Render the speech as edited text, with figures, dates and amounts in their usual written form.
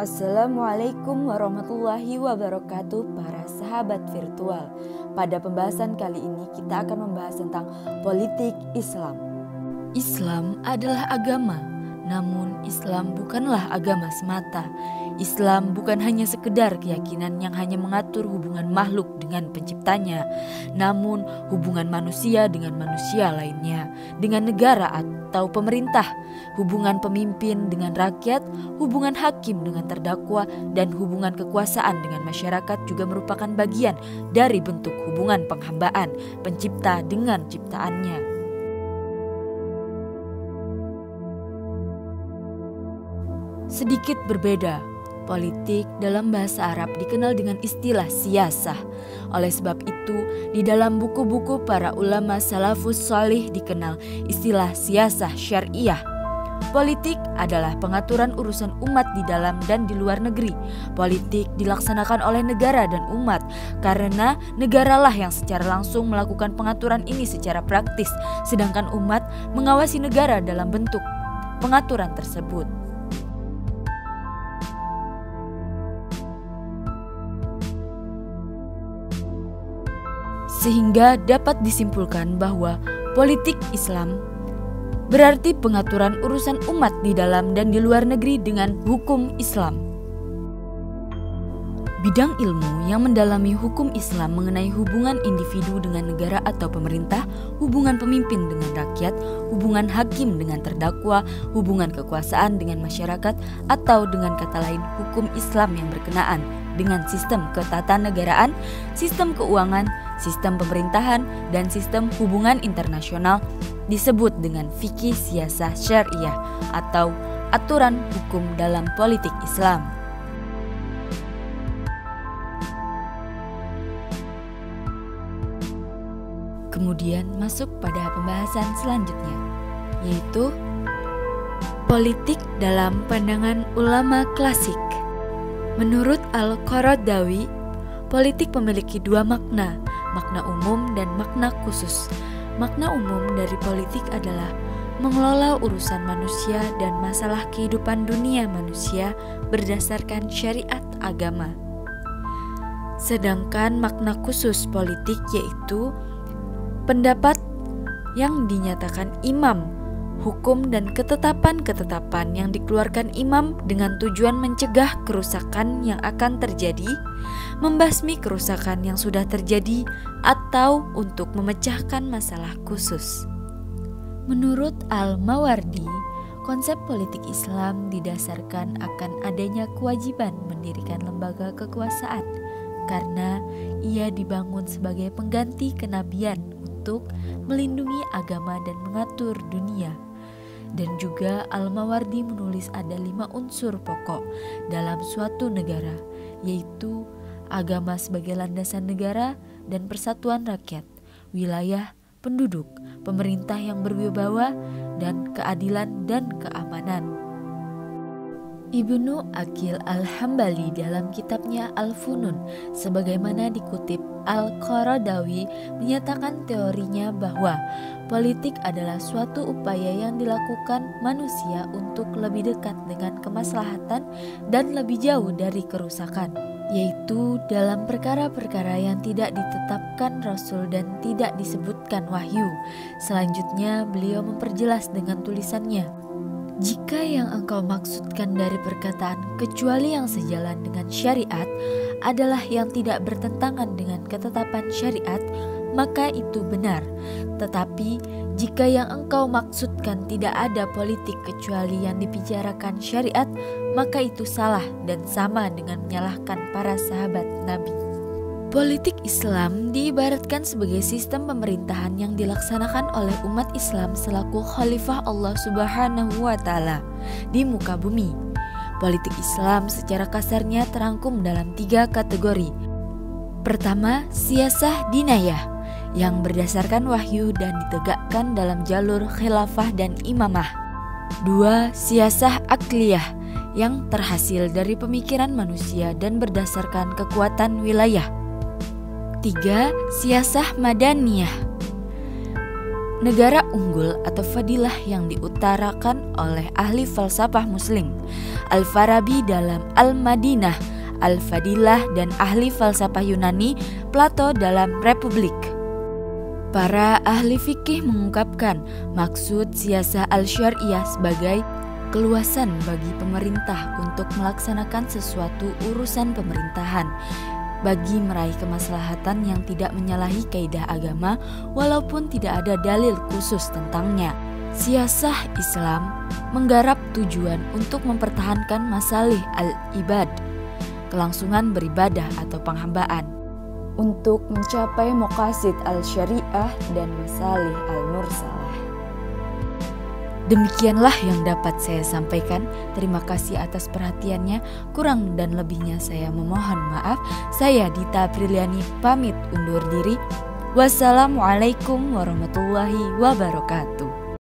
Assalamualaikum warahmatullahi wabarakatuh para sahabat virtual. Pada pembahasan kali ini kita akan membahas tentang politik Islam. Islam adalah agama, namun Islam bukanlah agama semata. Islam bukan hanya sekedar keyakinan yang hanya mengatur hubungan makhluk dengan penciptanya, namun hubungan manusia dengan manusia lainnya, dengan negara atau pemerintah, hubungan pemimpin dengan rakyat, hubungan hakim dengan terdakwa, dan hubungan kekuasaan dengan masyarakat juga merupakan bagian dari bentuk hubungan penghambaan pencipta dengan ciptaannya. Sedikit berbeda, politik dalam bahasa Arab dikenal dengan istilah siyasah. Oleh sebab itu, di dalam buku-buku para ulama salafus salih dikenal istilah siyasah syariah. Politik adalah pengaturan urusan umat di dalam dan di luar negeri. Politik dilaksanakan oleh negara dan umat, karena negaralah yang secara langsung melakukan pengaturan ini secara praktis, sedangkan umat mengawasi negara dalam bentuk pengaturan tersebut. Sehingga dapat disimpulkan bahwa politik Islam berarti pengaturan urusan umat di dalam dan di luar negeri dengan hukum Islam. Bidang ilmu yang mendalami hukum Islam mengenai hubungan individu dengan negara atau pemerintah, hubungan pemimpin dengan rakyat, hubungan hakim dengan terdakwa, hubungan kekuasaan dengan masyarakat, atau dengan kata lain hukum Islam yang berkenaan dengan sistem ketatanegaraan, sistem keuangan, sistem pemerintahan, dan sistem hubungan internasional disebut dengan fikih siyasah syariah atau aturan hukum dalam politik Islam. Kemudian masuk pada pembahasan selanjutnya, yaitu politik dalam pandangan ulama klasik. Menurut Al-Qaradawi, politik memiliki dua makna, makna umum dan makna khusus. Makna umum dari politik adalah mengelola urusan manusia dan masalah kehidupan dunia manusia berdasarkan syariat agama. Sedangkan makna khusus politik yaitu pendapat yang dinyatakan imam, hukum dan ketetapan-ketetapan yang dikeluarkan imam dengan tujuan mencegah kerusakan yang akan terjadi, membasmi kerusakan yang sudah terjadi, atau untuk memecahkan masalah khusus. Menurut Al-Mawardi, konsep politik Islam didasarkan akan adanya kewajiban mendirikan lembaga kekuasaan karena ia dibangun sebagai pengganti kenabian untuk melindungi agama dan mengatur dunia. Dan juga Al-Mawardi menulis ada 5 unsur pokok dalam suatu negara, yaitu agama sebagai landasan negara dan persatuan rakyat, wilayah, penduduk, pemerintah yang berwibawa, dan keadilan dan keamanan. Ibnu Aqil Al-Hambali dalam kitabnya Al-Funun sebagaimana dikutip Al-Qaradawi menyatakan teorinya bahwa politik adalah suatu upaya yang dilakukan manusia untuk lebih dekat dengan kemaslahatan dan lebih jauh dari kerusakan, yaitu dalam perkara-perkara yang tidak ditetapkan Rasul dan tidak disebutkan wahyu. Selanjutnya beliau memperjelas dengan tulisannya, jika yang engkau maksudkan dari perkataan kecuali yang sejalan dengan syariat adalah yang tidak bertentangan dengan ketetapan syariat, maka itu benar. Tetapi jika yang engkau maksudkan tidak ada politik kecuali yang dibicarakan syariat, maka itu salah dan sama dengan menyalahkan para sahabat Nabi. Politik Islam diibaratkan sebagai sistem pemerintahan yang dilaksanakan oleh umat Islam selaku khalifah Allah Subhanahu wa Ta'ala di muka bumi. Politik Islam secara kasarnya terangkum dalam 3 kategori. Pertama, siyasah dinayah yang berdasarkan wahyu dan ditegakkan dalam jalur khilafah dan imamah. 2. Siyasah akliyah yang terhasil dari pemikiran manusia dan berdasarkan kekuatan wilayah. 3. Siyasah madaniyah Negara unggul atau fadilah yang diutarakan oleh ahli falsafah muslim Al-Farabi dalam Al-Madinah, Al-Fadilah, dan ahli falsafah Yunani Plato dalam Republik. Para ahli fikih mengungkapkan maksud siasah al-syariah sebagai keluasan bagi pemerintah untuk melaksanakan sesuatu urusan pemerintahan bagi meraih kemaslahatan yang tidak menyalahi kaidah agama walaupun tidak ada dalil khusus tentangnya. Siasah Islam menggarap tujuan untuk mempertahankan masalih al-ibad, kelangsungan beribadah atau penghambaan, untuk mencapai maqasid al-syariah dan masalih al-mursalah. Demikianlah yang dapat saya sampaikan. Terima kasih atas perhatiannya. Kurang dan lebihnya saya memohon maaf. Saya Dita Apriliani pamit undur diri. Wassalamualaikum warahmatullahi wabarakatuh.